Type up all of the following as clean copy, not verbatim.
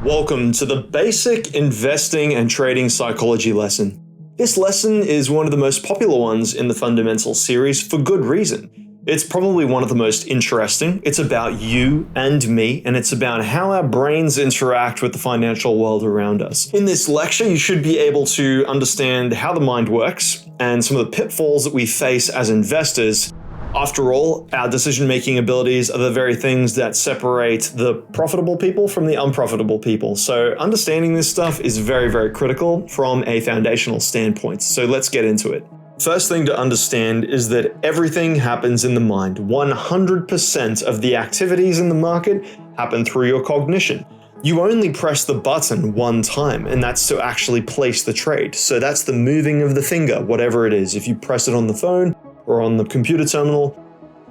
Welcome to the basic investing and trading psychology lesson. This lesson is one of the most popular ones in the Fundamental series for good reason. It's probably one of the most interesting. It's about you and me, and it's about how our brains interact with the financial world around us. In this lecture, you should be able to understand how the mind works and some of the pitfalls that we face as investors. After all, our decision-making abilities are the very things that separate the profitable people from the unprofitable people. So understanding this stuff is very, very critical from a foundational standpoint. So let's get into it. First thing to understand is that everything happens in the mind. 100% of the activities in the market happen through your cognition. You only press the button one time, and that's to actually place the trade. So that's the moving of the finger, whatever it is. If you press it on the phone, or on the computer terminal,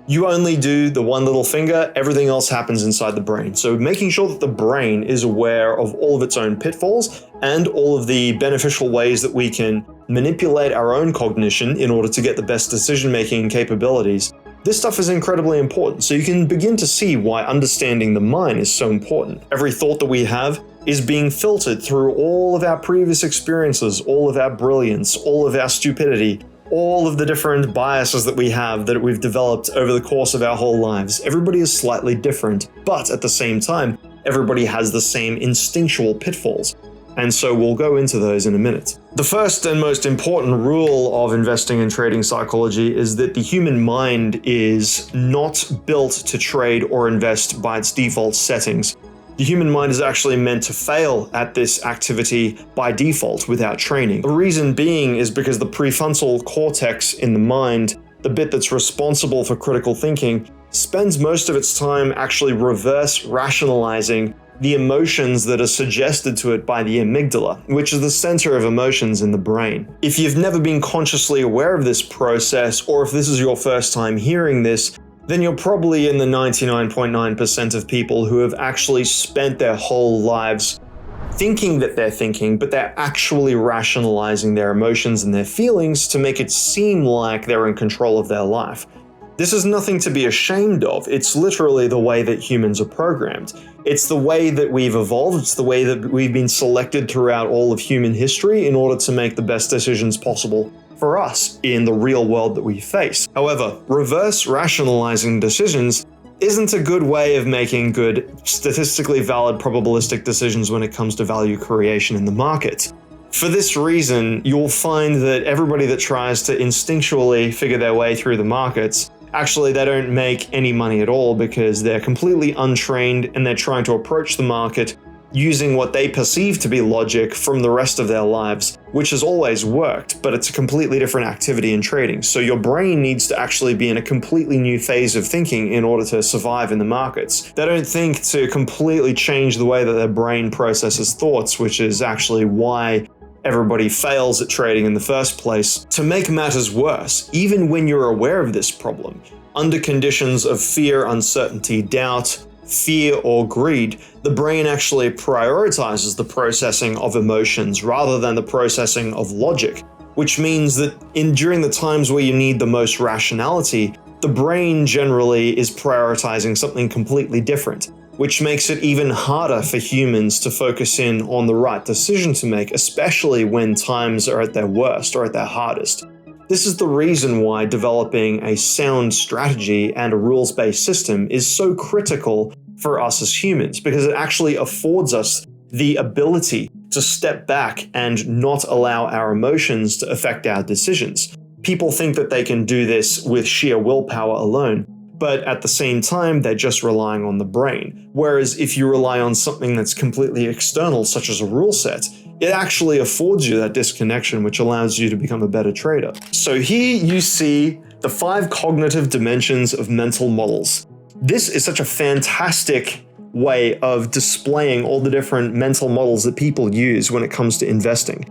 you only do the one little finger, everything else happens inside the brain. So making sure that the brain is aware of all of its own pitfalls and all of the beneficial ways that we can manipulate our own cognition in order to get the best decision-making capabilities. This stuff is incredibly important, so you can begin to see why understanding the mind is so important. Every thought that we have is being filtered through all of our previous experiences, all of our brilliance, all of our stupidity, all of the different biases that we have that we've developed over the course of our whole lives. Everybody is slightly different, but at the same time, everybody has the same instinctual pitfalls. And so we'll go into those in a minute. The first and most important rule of investing and trading psychology is that the human mind is not built to trade or invest by its default settings. The human mind is actually meant to fail at this activity by default without training. The reason being is because the prefrontal cortex in the mind, the bit that's responsible for critical thinking, spends most of its time actually reverse rationalizing the emotions that are suggested to it by the amygdala, which is the center of emotions in the brain. If you've never been consciously aware of this process, or if this is your first time hearing this, then you're probably in the 99.9% of people who have actually spent their whole lives thinking that they're thinking, but they're actually rationalizing their emotions and their feelings to make it seem like they're in control of their life. This is nothing to be ashamed of. It's literally the way that humans are programmed. It's the way that we've evolved. It's the way that we've been selected throughout all of human history in order to make the best decisions possible for us in the real world that we face. However, reverse rationalizing decisions isn't a good way of making good, statistically valid probabilistic decisions when it comes to value creation in the market. For this reason, you'll find that everybody that tries to instinctually figure their way through the markets, actually they don't make any money at all because they're completely untrained and they're trying to approach the market using what they perceive to be logic from the rest of their lives, which has always worked, but it's a completely different activity in trading. So your brain needs to actually be in a completely new phase of thinking in order to survive in the markets. They don't think to completely change the way that their brain processes thoughts, which is actually why everybody fails at trading in the first place. To make matters worse, even when you're aware of this problem, under conditions of fear, uncertainty, doubt, fear, or greed, the brain actually prioritizes the processing of emotions rather than the processing of logic, which means that during the times where you need the most rationality, the brain generally is prioritizing something completely different, which makes it even harder for humans to focus in on the right decision to make, especially when times are at their worst or at their hardest. This is the reason why developing a sound strategy and a rules-based system is so critical for us as humans, because it actually affords us the ability to step back and not allow our emotions to affect our decisions. People think that they can do this with sheer willpower alone, but at the same time, they're just relying on the brain. Whereas if you rely on something that's completely external, such as a rule set, it actually affords you that disconnection, which allows you to become a better trader. So here you see the 5 cognitive dimensions of mental models. This is such a fantastic way of displaying all the different mental models that people use when it comes to investing.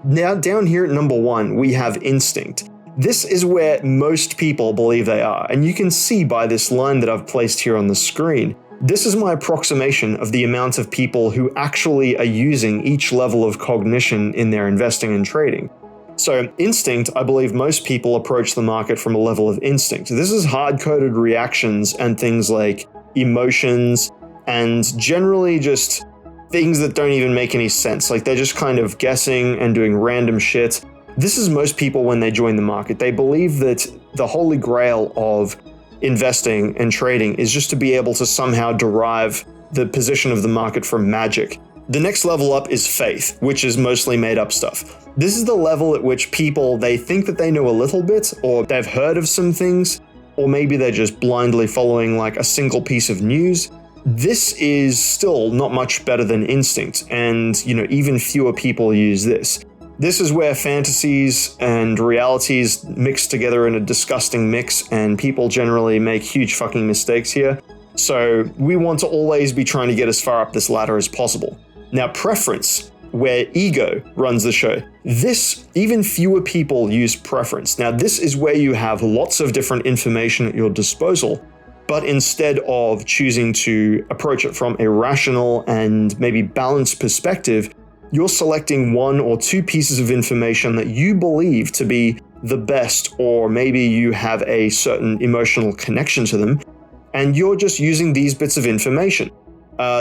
Now, down here at number 1, we have instinct. This is where most people believe they are, and you can see by this line that I've placed here on the screen. This is my approximation of the amount of people who actually are using each level of cognition in their investing and trading. So instinct, I believe most people approach the market from a level of instinct. This is hard-coded reactions and things like emotions and generally just things that don't even make any sense. Like they're just kind of guessing and doing random shit. This is most people when they join the market. They believe that the holy grail of investing and trading is just to be able to somehow derive the position of the market from magic. The next level up is faith, which is mostly made up stuff. This is the level at which people, they think that they know a little bit, or they've heard of some things, or maybe they're just blindly following like a single piece of news. This is still not much better than instinct, and even fewer people use this. This is where fantasies and realities mix together in a disgusting mix, and people generally make huge fucking mistakes here. So we want to always be trying to get as far up this ladder as possible. Now, preference, where ego runs the show. This, even fewer people use preference. Now, this is where you have lots of different information at your disposal, but instead of choosing to approach it from a rational and maybe balanced perspective, you're selecting one or two pieces of information that you believe to be the best, or maybe you have a certain emotional connection to them, and you're just using these bits of information.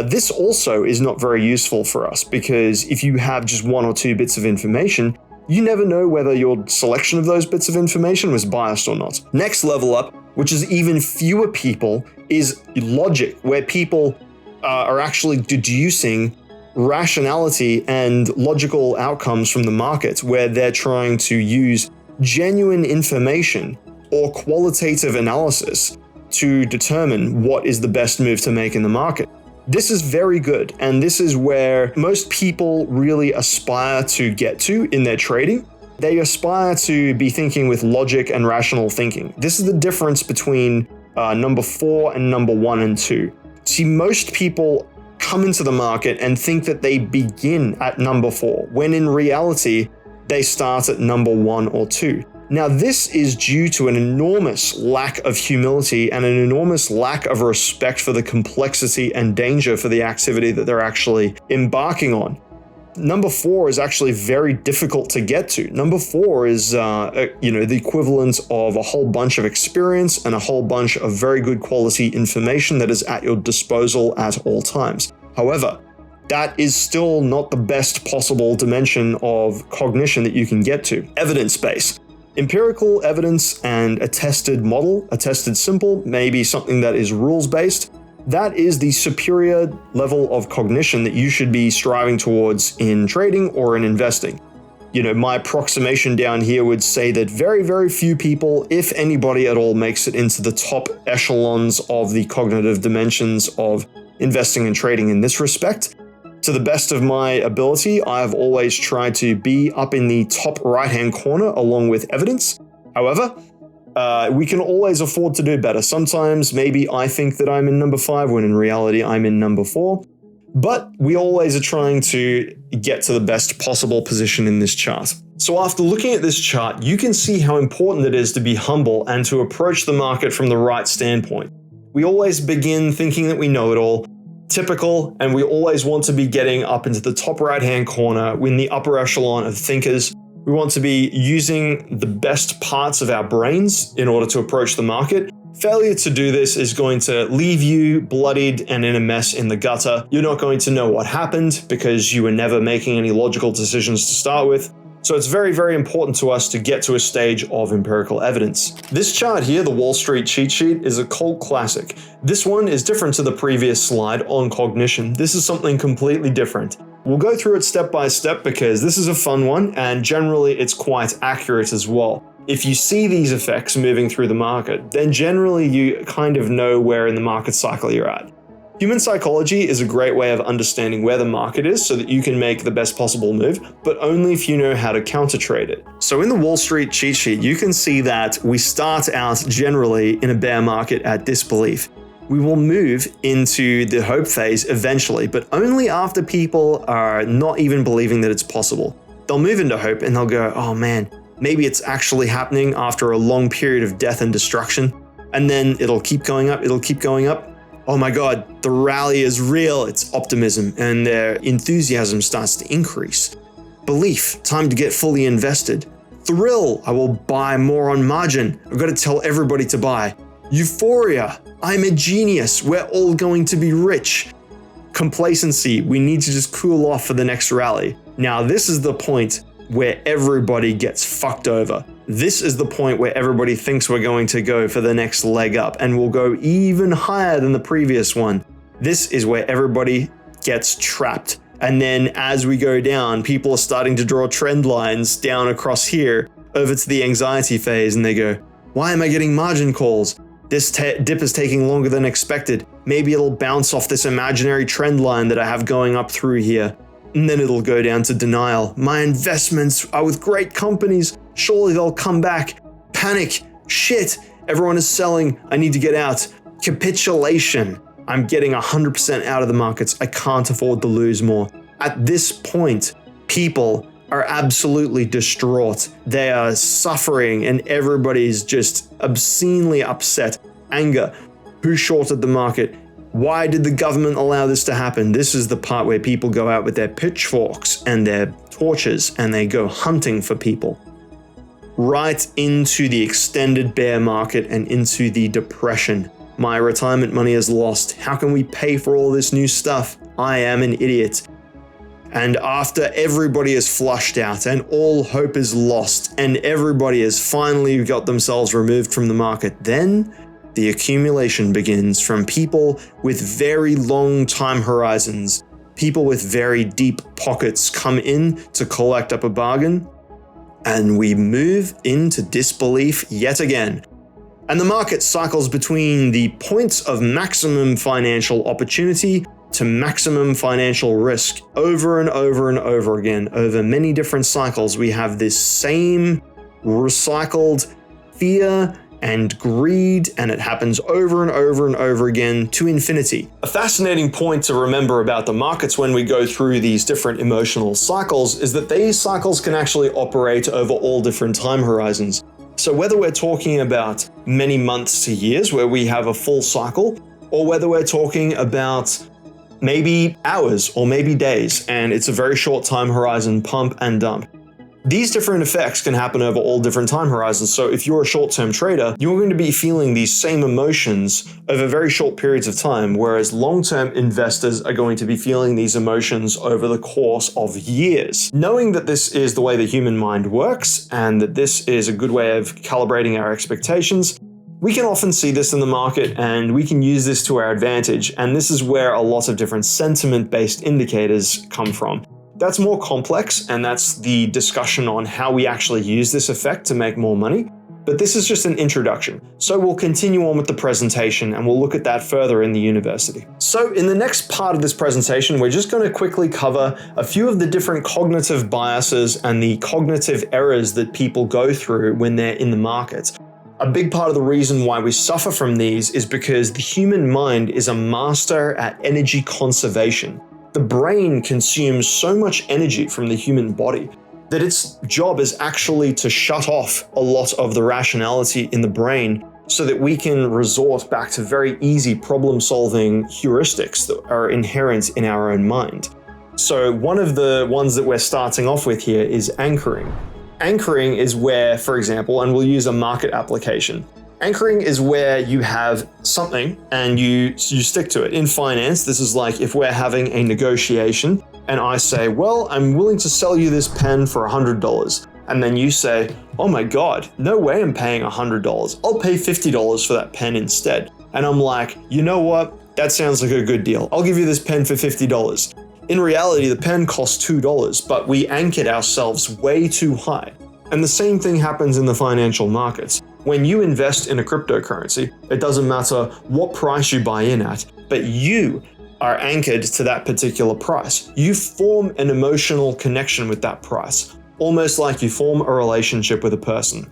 This also is not very useful for us, because if you have just one or two bits of information, you never know whether your selection of those bits of information was biased or not. Next level up, which is even fewer people, is logic, where people are actually deducing rationality and logical outcomes from the market, where they're trying to use genuine information or qualitative analysis to determine what is the best move to make in the market. This is very good, and this is where most people really aspire to get to in their trading. They aspire to be thinking with logic and rational thinking. This is the difference between number 4 and number 1 and 2. See, most people come into the market and think that they begin at number 4, when in reality, they start at number 1 or 2. Now, this is due to an enormous lack of humility and an enormous lack of respect for the complexity and danger for the activity that they're actually embarking on. Number 4 is actually very difficult to get to. Number 4 is, the equivalent of a whole bunch of experience and a whole bunch of very good quality information that is at your disposal at all times. However, that is still not the best possible dimension of cognition that you can get to. Evidence base. Empirical evidence and a tested model, a tested simple, maybe something that is rules-based. That is the superior level of cognition that you should be striving towards in trading or in investing. My approximation down here would say that very, very few people, if anybody at all, makes it into the top echelons of the cognitive dimensions of investing and trading in this respect. To the best of my ability, I have always tried to be up in the top right-hand corner along with evidence. However, we can always afford to do better. Sometimes maybe I think that I'm in number 5 when in reality I'm in number 4. But we always are trying to get to the best possible position in this chart. So after looking at this chart, you can see how important it is to be humble and to approach the market from the right standpoint. We always begin thinking that we know it all. Typical, and we always want to be getting up into the top right-hand corner in the upper echelon of thinkers. We want to be using the best parts of our brains in order to approach the market. Failure to do this is going to leave you bloodied and in a mess in the gutter. You're not going to know what happened because you were never making any logical decisions to start with. So it's very, very important to us to get to a stage of empirical evidence. This chart here, the Wall Street cheat sheet, is a cult classic. This one is different to the previous slide on cognition. This is something completely different. We'll go through it step by step because this is a fun one, and generally it's quite accurate as well. If you see these effects moving through the market, then generally you kind of know where in the market cycle you're at. Human psychology is a great way of understanding where the market is so that you can make the best possible move, but only if you know how to counter trade it. So in the Wall Street cheat sheet, you can see that we start out generally in a bear market at disbelief. We will move into the hope phase eventually, but only after people are not even believing that it's possible. They'll move into hope and they'll go, oh man, maybe it's actually happening after a long period of death and destruction. And then it'll keep going up, it'll keep going up. Oh my God, the rally is real. It's optimism and their enthusiasm starts to increase. Belief, time to get fully invested. Thrill, I will buy more on margin. I've got to tell everybody to buy. Euphoria, I'm a genius. We're all going to be rich. complacency, we need to just cool off for the next rally. Now, this is the point where everybody gets fucked over. This is the point where everybody thinks we're going to go for the next leg up and we'll go even higher than the previous one. This is where everybody gets trapped. And then as we go down, people are starting to draw trend lines down across here over to the anxiety phase, and they go, why am I getting margin calls? This dip is taking longer than expected. Maybe it'll bounce off this imaginary trend line that I have going up through here. And then it'll go down to denial. My investments are with great companies. Surely they'll come back. Panic. Shit. Everyone is selling. I need to get out. Capitulation. I'm getting 100% out of the markets. I can't afford to lose more. At this point, people are absolutely distraught. They are suffering and everybody's just obscenely upset. Anger. Who shorted the market? Why did the government allow this to happen? This is the part where people go out with their pitchforks and their torches and they go hunting for people. Right into the extended bear market and into the depression. My retirement money is lost. How can we pay for all this new stuff? I am an idiot. And after everybody is flushed out and all hope is lost and everybody has finally got themselves removed from the market, then the accumulation begins from people with very long time horizons. People with very deep pockets come in to collect up a bargain, and we move into disbelief yet again. And the market cycles between the points of maximum financial opportunity to maximum financial risk over and over and over again. Over many different cycles, we have this same recycled fear and greed, and it happens over and over and over again to infinity. A fascinating point to remember about the markets when we go through these different emotional cycles is that these cycles can actually operate over all different time horizons. So whether we're talking about many months to years where we have a full cycle, or whether we're talking about maybe hours or maybe days, and it's a very short time horizon, pump and dump. These different effects can happen over all different time horizons. So if you're a short-term trader, you're going to be feeling these same emotions over very short periods of time, whereas long-term investors are going to be feeling these emotions over the course of years. Knowing that this is the way the human mind works and that this is a good way of calibrating our expectations, we can often see this in the market and we can use this to our advantage. And this is where a lot of different sentiment-based indicators come from. That's more complex, and that's the discussion on how we actually use this effect to make more money. But this is just an introduction. So we'll continue on with the presentation and we'll look at that further in the university. So in the next part of this presentation, we're just going to quickly cover a few of the different cognitive biases and the cognitive errors that people go through when they're in the markets. A big part of the reason why we suffer from these is because the human mind is a master at energy conservation. The brain consumes so much energy from the human body that its job is actually to shut off a lot of the rationality in the brain so that we can resort back to very easy problem-solving heuristics that are inherent in our own mind. So one of the ones that we're starting off with here is anchoring. Anchoring is where, for example, and we'll use a market application. Anchoring is where you have something and you stick to it. In finance, this is like if we're having a negotiation and I say, well, I'm willing to sell you this pen for $100. And then you say, oh my God, no way I'm paying $100. I'll pay $50 for that pen instead. And I'm like, you know what? That sounds like a good deal. I'll give you this pen for $50. In reality, the pen costs $2, but we anchored ourselves way too high. And the same thing happens in the financial markets. When you invest in a cryptocurrency, it doesn't matter what price you buy in at, but you are anchored to that particular price. You form an emotional connection with that price, almost like you form a relationship with a person.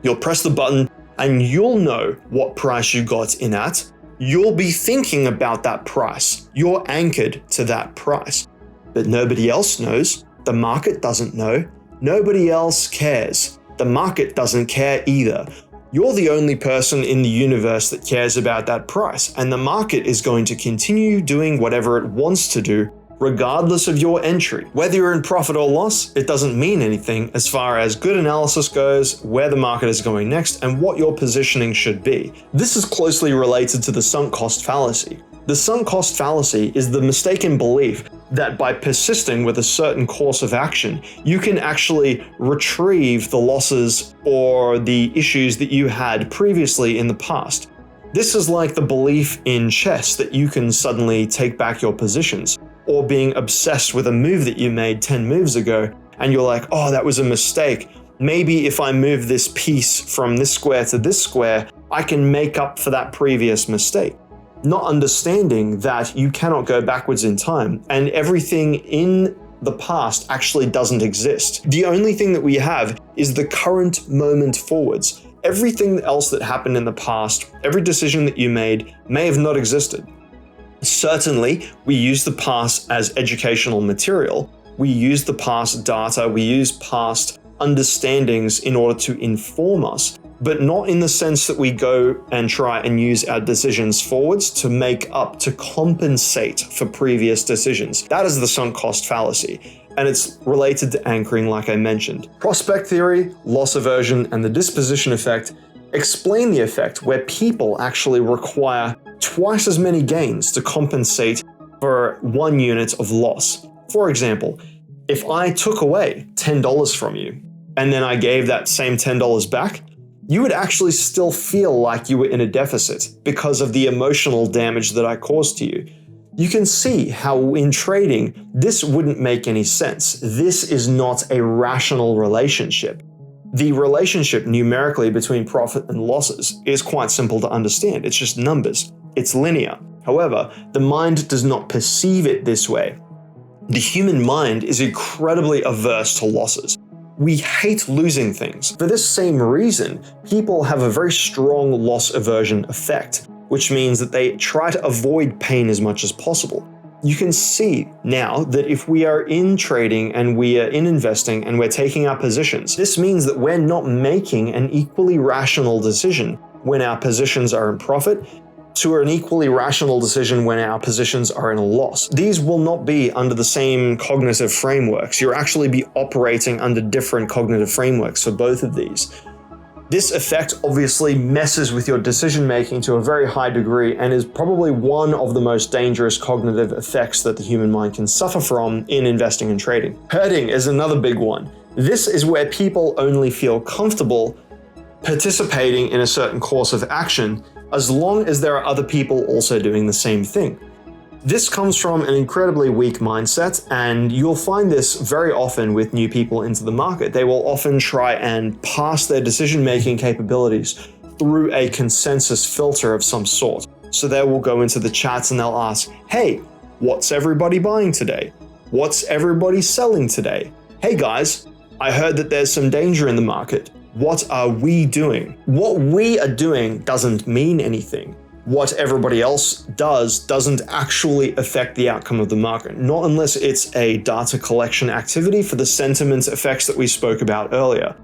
You'll press the button and you'll know what price you got in at. You'll be thinking about that price. You're anchored to that price. But nobody else knows. The market doesn't know. Nobody else cares. The market doesn't care either. You're the only person in the universe that cares about that price, and the market is going to continue doing whatever it wants to do, regardless of your entry. Whether you're in profit or loss, it doesn't mean anything as far as good analysis goes, where the market is going next, and what your positioning should be. This is closely related to the sunk cost fallacy. The sunk cost fallacy is the mistaken belief that by persisting with a certain course of action, you can actually retrieve the losses or the issues that you had previously in the past. This is like the belief in chess that you can suddenly take back your positions, or being obsessed with a move that you made 10 moves ago, and you're like, oh, that was a mistake. Maybe if I move this piece from this square to this square, I can make up for that previous mistake. Not understanding that you cannot go backwards in time, and everything in the past actually doesn't exist. The only thing that we have is the current moment forwards. Everything else that happened in the past, every decision that you made, may have not existed. Certainly, we use the past as educational material. We use the past data, we use past understandings in order to inform us, but not in the sense that we go and try and use our decisions forwards to make up, to compensate for previous decisions. That is the sunk cost fallacy, and it's related to anchoring, like I mentioned. Prospect theory, loss aversion, and the disposition effect explain the effect where people actually require twice as many gains to compensate for 1 unit of loss. For example, if I took away $10 from you, and then I gave that same $10 back, you would actually still feel like you were in a deficit because of the emotional damage that I caused to you. You can see how in trading, this wouldn't make any sense. This is not a rational relationship. The relationship numerically between profit and losses is quite simple to understand. It's just numbers. It's linear. However, the mind does not perceive it this way. The human mind is incredibly averse to losses. We hate losing things. For this same reason, people have a very strong loss aversion effect, which means that they try to avoid pain as much as possible. You can see now that if we are in trading and we are in investing and we're taking our positions, this means that we're not making an equally rational decision when our positions are in profit to an equally rational decision when our positions are in a loss. These will not be under the same cognitive frameworks. You'll actually be operating under different cognitive frameworks for both of these. This effect obviously messes with your decision making to a very high degree and is probably one of the most dangerous cognitive effects that the human mind can suffer from in investing and trading. Herding is another big one. This is where people only feel comfortable participating in a certain course of action as long as there are other people also doing the same thing. This comes from an incredibly weak mindset, and you'll find this very often with new people into the market. They will often try and pass their decision-making capabilities through a consensus filter of some sort. So they will go into the chats and they'll ask, hey, what's everybody buying today? What's everybody selling today? Hey guys, I heard that there's some danger in the market. What are we doing? What we are doing doesn't mean anything. What everybody else does doesn't actually affect the outcome of the market, not unless it's a data collection activity for the sentiment effects that we spoke about earlier.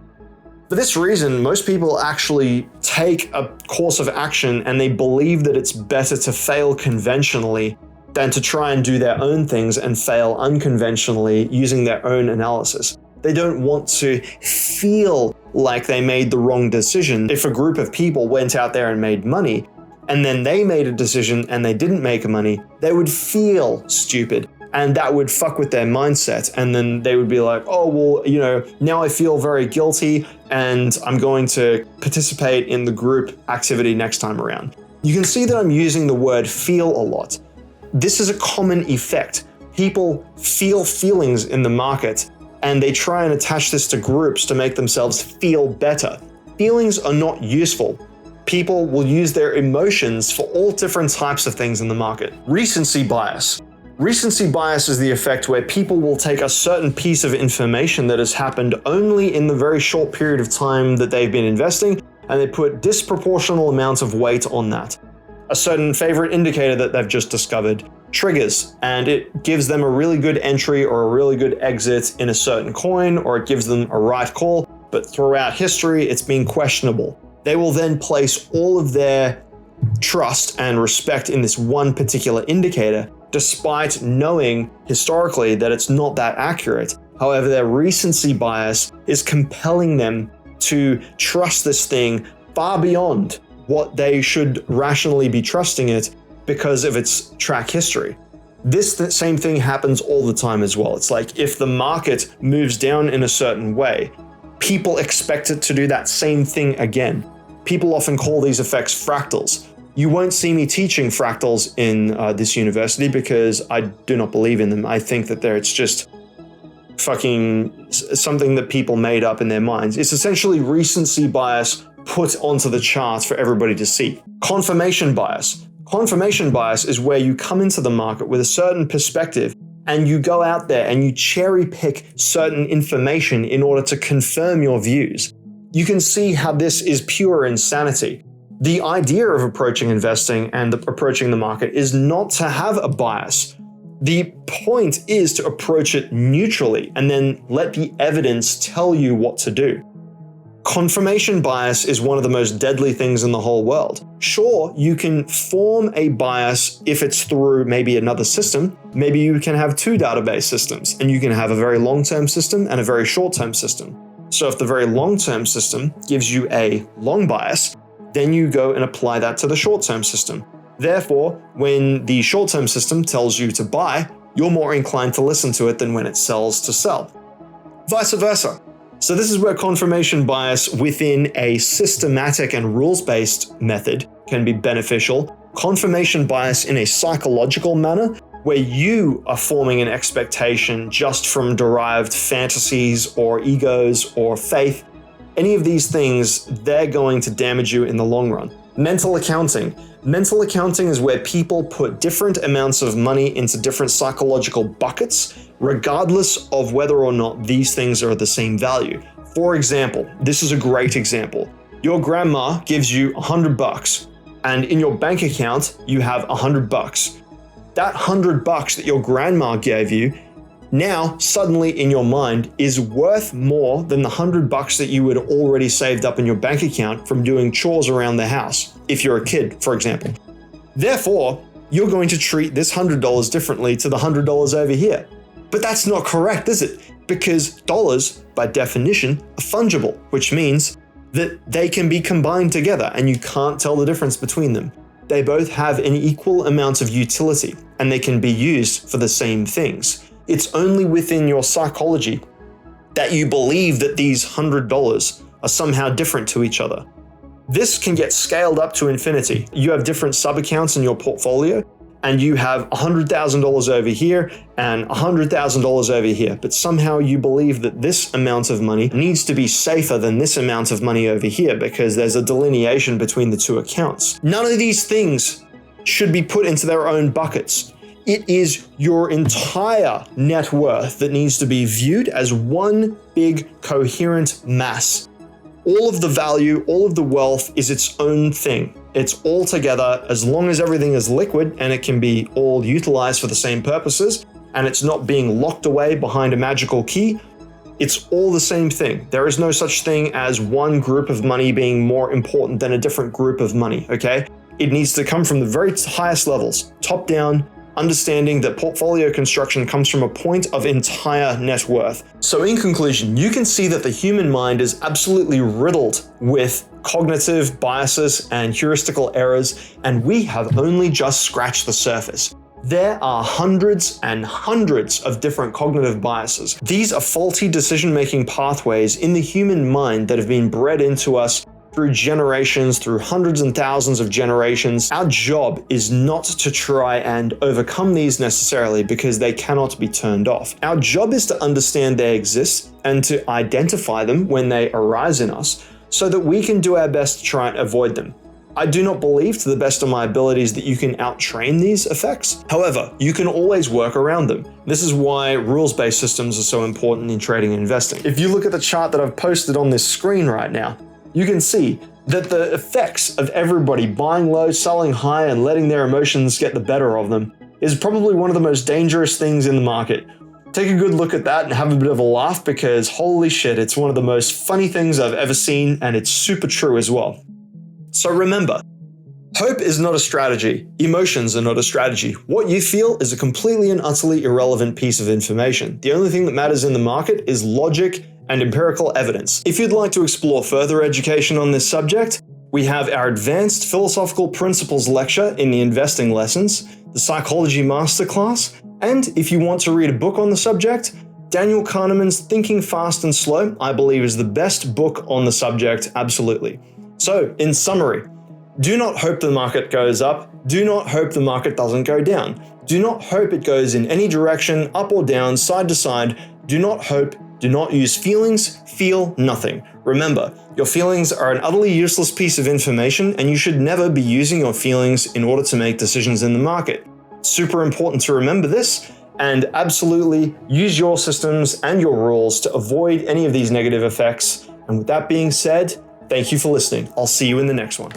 For this reason, most people actually take a course of action and they believe that it's better to fail conventionally than to try and do their own things and fail unconventionally using their own analysis. They don't want to feel like they made the wrong decision. If a group of people went out there and made money, and then they made a decision and they didn't make money, they would feel stupid. And that would fuck with their mindset. And then they would be like, oh, well, now I feel very guilty and I'm going to participate in the group activity next time around. You can see that I'm using the word feel a lot. This is a common effect. People feel feelings in the market and they try and attach this to groups to make themselves feel better. Feelings are not useful. People will use their emotions for all different types of things in the market. Recency bias. Recency bias is the effect where people will take a certain piece of information that has happened only in the very short period of time that they've been investing, and they put disproportional amounts of weight on that. A certain favorite indicator that they've just discovered triggers, and it gives them a really good entry or a really good exit in a certain coin, or it gives them a right call, but throughout history, it's been questionable. They will then place all of their trust and respect in this one particular indicator, despite knowing historically that it's not that accurate. However, their recency bias is compelling them to trust this thing far beyond what they should rationally be trusting it, because of its track history. This same thing happens all the time as well. It's like if the market moves down in a certain way, people expect it to do that same thing again. People often call these effects fractals. You won't see me teaching fractals in this university because I do not believe in them. I think that it's just fucking something that people made up in their minds. It's essentially recency bias put onto the charts for everybody to see. Confirmation bias. Confirmation bias is where you come into the market with a certain perspective and you go out there and you cherry pick certain information in order to confirm your views. You can see how this is pure insanity. The idea of approaching investing and approaching the market is not to have a bias. The point is to approach it neutrally and then let the evidence tell you what to do. Confirmation bias is one of the most deadly things in the whole world. Sure, you can form a bias if it's through maybe another system. Maybe you can have two database systems and you can have a very long-term system and a very short-term system. So if the very long-term system gives you a long bias, then you go and apply that to the short-term system. Therefore, when the short-term system tells you to buy, you're more inclined to listen to it than when it sells to sell. Vice versa. So this is where confirmation bias within a systematic and rules-based method can be beneficial. Confirmation bias in a psychological manner, where you are forming an expectation just from derived fantasies or egos or faith. Any of these things, they're going to damage you in the long run. Mental accounting. Mental accounting is where people put different amounts of money into different psychological buckets, regardless of whether or not these things are the same value. For example, this is a great example. Your grandma gives you $100 and in your bank account, you have $100. That $100 that your grandma gave you now suddenly in your mind is worth more than the $100 that you had already saved up in your bank account from doing chores around the house, if you're a kid, for example. Therefore, you're going to treat this $100 differently to the $100 over here. But that's not correct, is it? Because dollars, by definition, are fungible, which means that they can be combined together and you can't tell the difference between them. They both have an equal amount of utility and they can be used for the same things. It's only within your psychology that you believe that these $100 are somehow different to each other. This can get scaled up to infinity. You have different sub-accounts in your portfolio and you have $100,000 over here and $100,000 over here, but somehow you believe that this amount of money needs to be safer than this amount of money over here because there's a delineation between the two accounts. None of these things should be put into their own buckets. It is your entire net worth that needs to be viewed as one big coherent mass. All of the value, all of the wealth is its own thing. It's all together as long as everything is liquid and it can be all utilized for the same purposes and it's not being locked away behind a magical key. It's all the same thing. There is no such thing as one group of money being more important than a different group of money, okay? It needs to come from the very highest levels, top down, understanding that portfolio construction comes from a point of entire net worth. So in conclusion, you can see that the human mind is absolutely riddled with cognitive biases and heuristical errors, and we have only just scratched the surface. There are hundreds and hundreds of different cognitive biases. These are faulty decision-making pathways in the human mind that have been bred into us through generations, through hundreds and thousands of generations. Our job is not to try and overcome these necessarily because they cannot be turned off. Our job is to understand they exist and to identify them when they arise in us so that we can do our best to try and avoid them. I do not believe to the best of my abilities that you can out-train these effects. However, you can always work around them. This is why rules-based systems are so important in trading and investing. If you look at the chart that I've posted on this screen right now, you can see that the effects of everybody buying low, selling high, and letting their emotions get the better of them is probably one of the most dangerous things in the market. Take a good look at that and have a bit of a laugh because holy shit, it's one of the most funny things I've ever seen and it's super true as well. So remember, hope is not a strategy. Emotions are not a strategy. What you feel is a completely and utterly irrelevant piece of information. The only thing that matters in the market is logic and empirical evidence. If you'd like to explore further education on this subject, We have our Advanced Philosophical Principles lecture in the investing lessons, the Psychology Masterclass, and if you want to read a book on the subject, Daniel Kahneman's Thinking Fast and Slow, I believe, is the best book on the subject, absolutely. So, in summary, do not hope the market goes up. Do not hope the market doesn't go down. Do not hope it goes in any direction, up or down, side to side. Do not hope. Do not use feelings. Feel nothing. Remember, your feelings are an utterly useless piece of information, and you should never be using your feelings in order to make decisions in the market. Super important to remember this, and absolutely use your systems and your rules to avoid any of these negative effects. And with that being said, thank you for listening. I'll see you in the next one.